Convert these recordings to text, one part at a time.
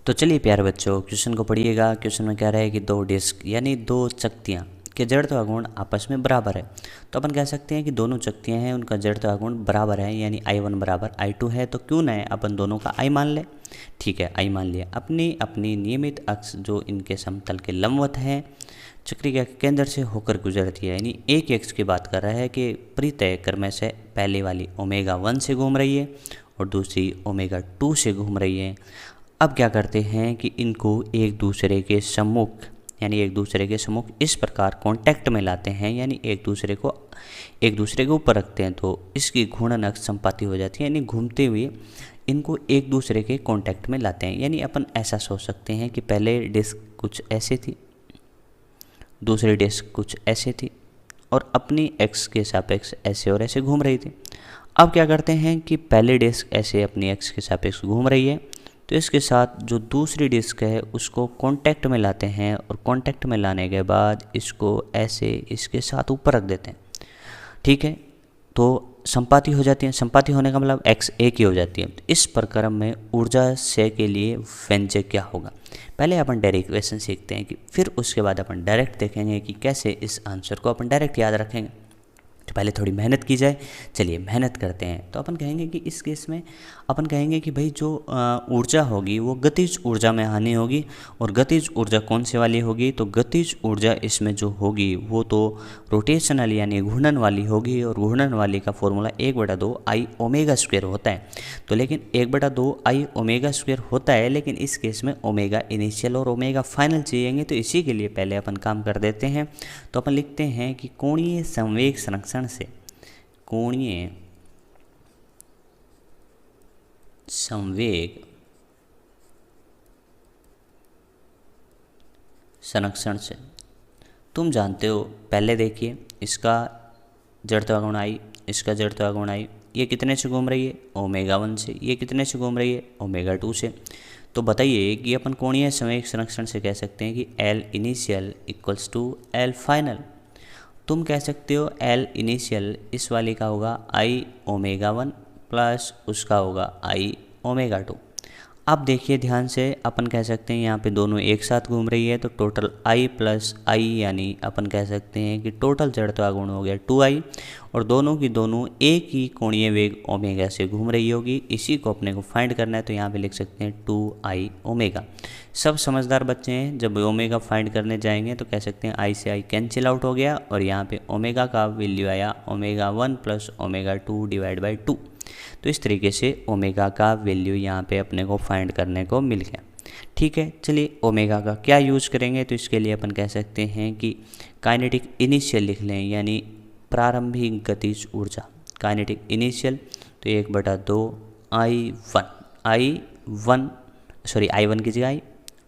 तो चलिए प्यारे बच्चों, क्वेश्चन को पढ़िएगा। क्वेश्चन में कह रहा है कि दो डिस्क यानी दो चकतियाँ के जड़त्व गुण आपस में बराबर है। तो अपन कह सकते हैं कि दोनों चकतियाँ हैं, उनका जड़त्व गुण बराबर है, यानी I1 बराबर I2 है। तो क्यों ना अपन दोनों का I मान लें। ठीक है, I मान लिया। अपनी अपनी नियमित अक्ष जो इनके समतल के लंबवत है, चक्रिका के केंद्र से होकर गुजरती है, यानी एक एक्स की बात कर रहा है कि परितय क्रम से पहले वाली ओमेगा 1 से घूम रही है और दूसरी ओमेगा 2 से घूम रही है। अब क्या करते हैं कि इनको एक दूसरे के सम्मुख इस प्रकार कांटेक्ट में लाते हैं, यानी एक दूसरे के ऊपर रखते हैं, तो इसकी घूर्णन अक्ष संपाती हो जाती है, यानी घूमते हुए इनको एक दूसरे के कांटेक्ट में लाते हैं। यानी अपन ऐसा सोच सकते हैं कि पहले डिस्क कुछ ऐसे थी, दूसरी डिस्क कुछ ऐसे थी और अपनी एक्स के सापेक्ष ऐसे और ऐसे घूम रही थी। अब क्या करते हैं कि पहले डिस्क ऐसे अपनी एक्स के सापेक्ष घूम रही है, तो इसके साथ जो दूसरी डिस्क है उसको कांटेक्ट में लाते हैं और कांटेक्ट में लाने के बाद इसको ऐसे इसके साथ ऊपर रख देते हैं। ठीक है, तो संपाती हो जाती है। संपाती होने का मतलब एक्स एक ही हो जाती है। तो इस प्रक्रम में ऊर्जा से के लिए व्यंजक क्या होगा। पहले अपन डेरिवेशन सीखते हैं कि फिर उसके बाद अपन डायरेक्ट देखेंगे कि कैसे इस आंसर को अपन डायरेक्ट याद रखेंगे। तो पहले थोड़ी मेहनत की जाए। चलिए मेहनत करते हैं। तो अपन कहेंगे कि इस केस में अपन कहेंगे कि भाई जो ऊर्जा होगी वो गतिज ऊर्जा में हानि होगी। और गतिज ऊर्जा कौन से वाली होगी, तो गतिज ऊर्जा इसमें जो होगी वो तो रोटेशनल यानी घूर्णन वाली होगी। और घूर्णन वाली का फॉर्मूला 1/2 I ओमेगा स्क्वायर होता है। तो लेकिन 1/2 I ओमेगा स्क्वायर होता है, लेकिन इस केस में ओमेगा इनिशियल और ओमेगा फाइनल चाहिएंगे। तो इसी के लिए पहले अपन काम कर देते हैं। तो अपन लिखते हैं कि कोणीय संवेग संरक्षण से कोणीय संवेग संरक्षण से तुम जानते हो, पहले देखिए इसका जड़त्व गुण I, इसका जड़त्व गुण I, ये कितने से घूम रही है, ओमेगा 1 से। ये कितने से घूम रही है, ओमेगा 2 से। तो बताइए कि अपन कोणीय संवेग संरक्षण से कह सकते हैं कि L initial equals to L final. तुम कह सकते हो L इनिशियल इस वाली का होगा I ओमेगा 1 प्लस उसका होगा I ओमेगा 2। अब देखिए ध्यान से, अपन कह सकते हैं यहाँ पे दोनों एक साथ घूम रही है, तो टोटल I प्लस I, यानी अपन कह सकते हैं कि टोटल जड़त्व गुण हो गया 2I। और दोनों की दोनों एक ही कोणीय वेग ओमेगा से घूम रही होगी। इसी को अपने को फाइंड करना है, तो यहाँ पे लिख सकते हैं 2I ओमेगा। सब समझदार बच्चे हैं, जब ओमेगा फाइंड करने जाएंगे तो कह सकते हैं I से I कैंसिल आउट हो गया और यहाँ पे ओमेगा का वैल्यू आया omega 1 plus omega 2 divide by 2। तो इस तरीके से ओमेगा का वैल्यू यहाँ पे अपने को फाइंड करने को मिल गया। ठीक है, चलिए ओमेगा का क्या यूज़ करेंगे। तो इसके लिए अपन कह सकते हैं कि काइनेटिक इनिशियल लिख लें, यानी प्रारंभिक गतिज ऊर्जा। काइनेटिक इनिशियल तो 1/2 I1 की जगह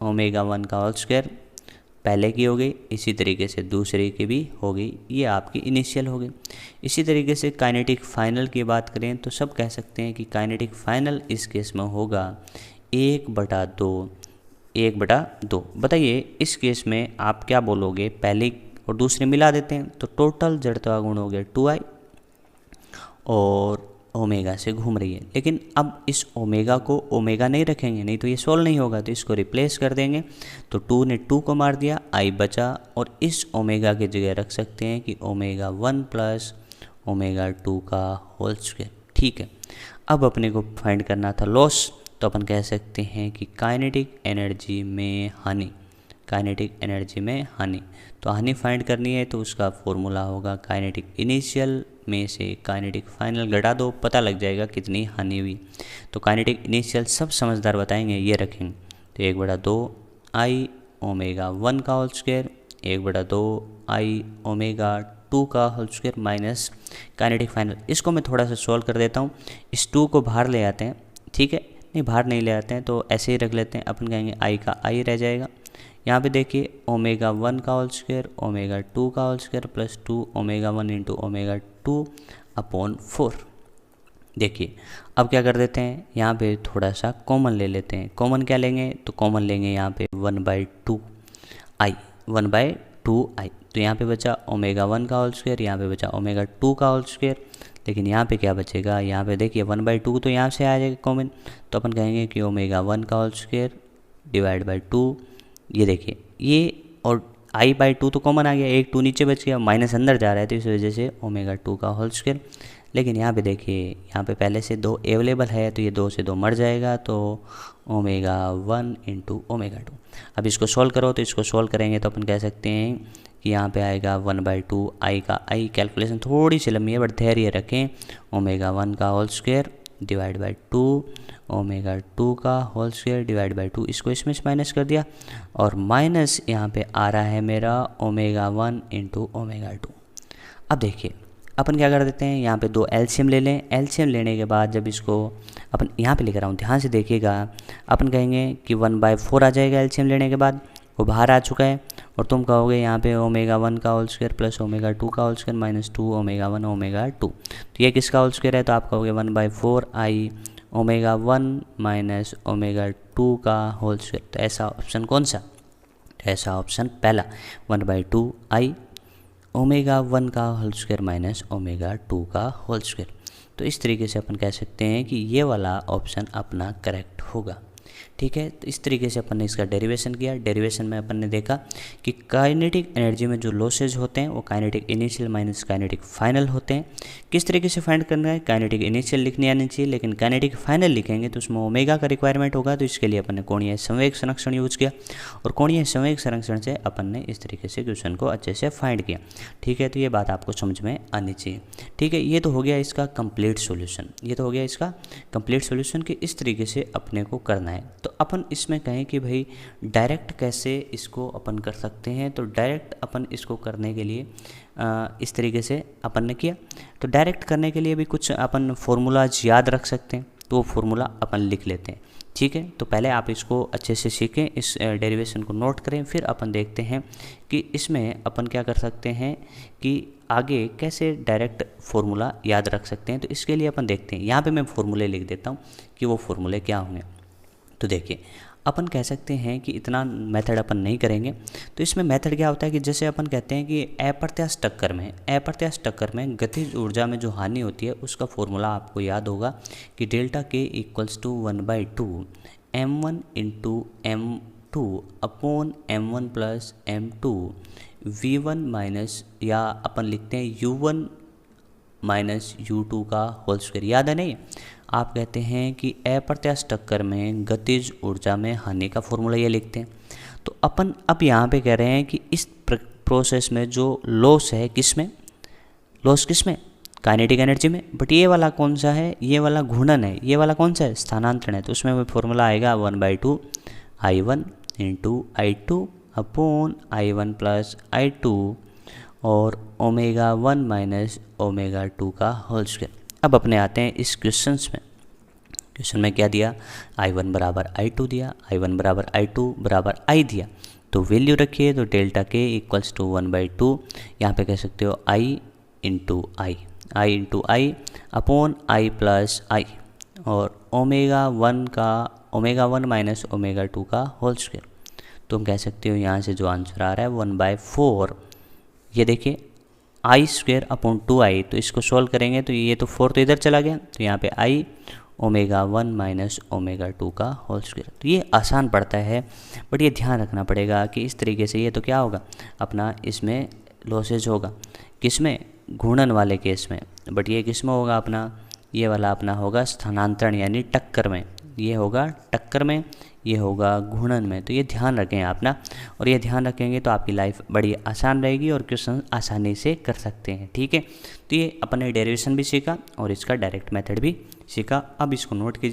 ओमेगा 1 का होल स्क्वायर पहले की हो गई, इसी तरीके से दूसरे की भी हो गई। ये आपकी इनिशियल हो गई। इसी तरीके से काइनेटिक फाइनल की बात करें तो सब कह सकते हैं कि काइनेटिक फाइनल इस केस में होगा 1/2। बताइए इस केस में आप क्या बोलोगे, पहले और दूसरे मिला देते हैं तो टोटल जड़त्व गुण हो गया 2I और ओमेगा से घूम रही है। लेकिन अब इस ओमेगा को ओमेगा नहीं रखेंगे, नहीं तो ये सोल्व नहीं होगा, तो इसको रिप्लेस कर देंगे। तो 2 ने 2 को मार दिया, I बचा और इस ओमेगा की जगह रख सकते हैं कि ओमेगा 1 प्लस ओमेगा 2 का होल स्क्वायर। ठीक है, अब अपने को फाइंड करना था लॉस। तो अपन कह सकते हैं कि काइनेटिक एनर्जी में हानि। काइनेटिक एनर्जी में हानि, तो हानि फाइंड करनी है तो उसका फॉर्मूला होगा काइनेटिक इनिशियल में से काइनेटिक फाइनल घटा दो, पता लग जाएगा कितनी हानि हुई। तो काइनेटिक इनिशियल सब समझदार बताएंगे, ये रखेंगे। तो 1/2 I ओमेगा 1 का होल स्क्वायर, 1/2 I ओमेगा 2 का whole square minus kinetic final. इसको मैं थोड़ा सा सॉल्व कर देता हूँ। इस 2 को बाहर ले आते हैं। ठीक है, नहीं बाहर नहीं ले आते हैं तो ऐसे ही रख लेते हैं। अपन कहेंगे I का I रह जाएगा। यहाँ पे देखिए ओमेगा 1 का होल स्क्वायर ओमेगा 2 का whole square plus 2 omega 1 into omega 2/4। देखिए अब क्या कर देते हैं, यहाँ पे थोड़ा सा कॉमन ले लेते हैं। कॉमन क्या लेंगे, तो कॉमन लेंगे यहाँ पे 1/2I। तो यहाँ पे बचा ओमेगा 1 का होल स्क्वायर, यहाँ पे बचा ओमेगा 2 का होल स्क्वायर। लेकिन यहाँ पे क्या बचेगा, यहाँ पे देखिए 1/2 तो यहाँ से आ जाएगा कॉमन। तो अपन कहेंगे कि ओमेगा 1 का होल स्क्वायर डिवाइड बाई 2। ये देखिए ये और I/2 तो कॉमन आ गया, एक 2 नीचे बच गया, माइनस अंदर जा रहा है तो इस वजह से ओमेगा 2 का होल स्क्वायर। लेकिन यहाँ पे देखिए यहाँ पे पहले से 2 अवेलेबल है तो ये 2 से 2 मर जाएगा, तो ओमेगा 1 इंटू ओमेगा 2। अब इसको सॉल्व करो, तो इसको सॉल्व करेंगे तो अपन कह सकते हैं कि यहाँ पे आएगा 1/2 आई का आई। कैलकुलेशन थोड़ी सी लंबी है बट धैर्य रखें। ओमेगा 1 का whole square divide by 2 omega 2 का होल स्क्वायर डिवाइड बाई 2। इसको इसमें से माइनस कर दिया और माइनस यहाँ पे आ रहा है मेरा ओमेगा 1 इंटू ओमेगा 2। अब देखिए अपन क्या कर देते हैं, यहाँ पे 2 एलसीएम ले लें। एलसीएम लेने के बाद जब इसको अपन यहाँ पे लिख रहा हूँ, ध्यान से देखिएगा, अपन कहेंगे कि 1/4 आ जाएगा एलसीएम लेने के बाद, वो बाहर आ चुका है। और तुम कहोगे यहाँ पे ओमेगा 1 का होल स्क्वायर प्लस ओमेगा 2 का whole square minus 2 omega 1 omega 2। तो ये किसका होल स्क्वायर है, तो आप कहोगे 1/4 आई ओमेगा 1 माइनस ओमेगा 2 का होल स्क्वायर। तो ऐसा ऑप्शन कौन सा, तो ऐसा ऑप्शन पहला 1/2 आई ओमेगा 1 का होल स्क्वायर माइनस ओमेगा 2 का होल स्क्वायर। तो इस तरीके से अपन कह सकते हैं कि ये वाला ऑप्शन अपना करेक्ट होगा। ठीक है, तो इस तरीके से अपन ने इसका डेरिवेशन किया। डेरिवेशन में अपन ने देखा कि काइनेटिक एनर्जी में जो लॉसेज होते हैं वो kinetic initial minus kinetic final होते हैं। किस तरीके से फाइंड करना है, काइनेटिक इनिशियल लिखने आनी चाहिए, लेकिन काइनेटिक फाइनल लिखेंगे तो उसमें ओमेगा का रिक्वायरमेंट होगा। तो इसके लिए अपन ने कोणीय संवेग संरक्षण यूज किया और कोणीय संवेग संरक्षण से अपन ने इस तरीके से क्वेश्चन को अच्छे से फाइंड किया। ठीक है, तो ये बात आपको समझ में आनी चाहिए। ठीक है, ये तो हो गया इसका कंप्लीट सॉल्यूशन, ये तो हो गया इसका कंप्लीट सॉल्यूशन कि इस तरीके से अपने को करना है। तो अपन इसमें कहें कि भाई डायरेक्ट कैसे इसको अपन कर सकते हैं, तो डायरेक्ट अपन इसको करने के लिए इस तरीके से अपन ने किया। तो डायरेक्ट करने के लिए भी कुछ अपन फार्मूलाज याद रख सकते हैं, तो वो फार्मूला अपन लिख लेते हैं। ठीक है, तो पहले आप इसको अच्छे से सीखें, इस डेरिवेशन को नोट करें, फिर अपन देखते हैं कि इसमें अपन क्या कर सकते हैं कि आगे कैसे डायरेक्ट फार्मूला याद रख सकते हैं। तो इसके लिए अपन देखते हैं, यहाँ पे मैं फार्मूले लिख देता हूँ कि वो फार्मूले क्या होंगे। तो देखिए अपन कह सकते हैं कि इतना मेथड अपन नहीं करेंगे। तो इसमें मेथड क्या होता है कि जैसे अपन कहते हैं कि अप्रत्यास्थ टक्कर में गतिज ऊर्जा में जो हानि होती है उसका फॉर्मूला आपको याद होगा कि डेल्टा के equals to 1/2 m1 into m2 upon m1 plus m2 v1 minus, या अपन लिखते हैं u1 माइनस u2 का होल स्क्वायर। याद है नहीं, आप कहते हैं कि अप्रत्यास्थ टक्कर में गतिज ऊर्जा में हानि का फॉर्मूला ये लिखते हैं। तो अपन अब यहाँ पे कह रहे हैं कि इस प्रोसेस में जो लॉस है, किसमें लॉस, किसमें काइनेटिक एनर्जी में, बट ये वाला कौन सा है, ये वाला घूर्णन है, ये वाला कौन सा है, स्थानांतरण है। तो उसमें वो फॉर्मूला आएगा 1/2 I1 into I2 upon I1 plus I2 और ओमेगा 1 माइनस ओमेगा 2 का होल स्क्वायर। अब अपने आते हैं इस क्वेश्चन में क्या दिया, I1 बराबर I2 दिया, I1 बराबर I2 बराबर I दिया। तो वैल्यू रखिए, तो डेल्टा के इक्वल्स टू 1/2, यहाँ पे कह सकते हो I into I upon I plus I और ओमेगा 1 माइनस ओमेगा 2 का होल स्क्वायर। तो हम कह सकते हो यहाँ से जो आंसर आ रहा है 1/4, ये देखिए आई स्क्वेयर अपॉन 2i। तो इसको सॉल्व करेंगे तो ये तो 4 तो इधर चला गया, तो यहाँ पे i ओमेगा 1 माइनस ओमेगा 2 का होल स्क्वायर। तो ये आसान पड़ता है, बट ये ध्यान रखना पड़ेगा कि इस तरीके से ये तो क्या होगा अपना, इसमें लॉसेज होगा, किसमें, घूर्णन वाले केस में, बट ये किस में होगा अपना, ये वाला अपना होगा स्थानांतरण यानी टक्कर में, ये होगा टक्कर में, ये होगा घूर्णन में। तो ये ध्यान रखें आप ना, और ये ध्यान रखेंगे तो आपकी लाइफ बड़ी आसान रहेगी और क्वेश्चन आसानी से कर सकते हैं। ठीक है, तो ये अपने डेरिवेशन भी सीखा और इसका डायरेक्ट मेथड भी सीखा। अब इसको नोट कीजिए।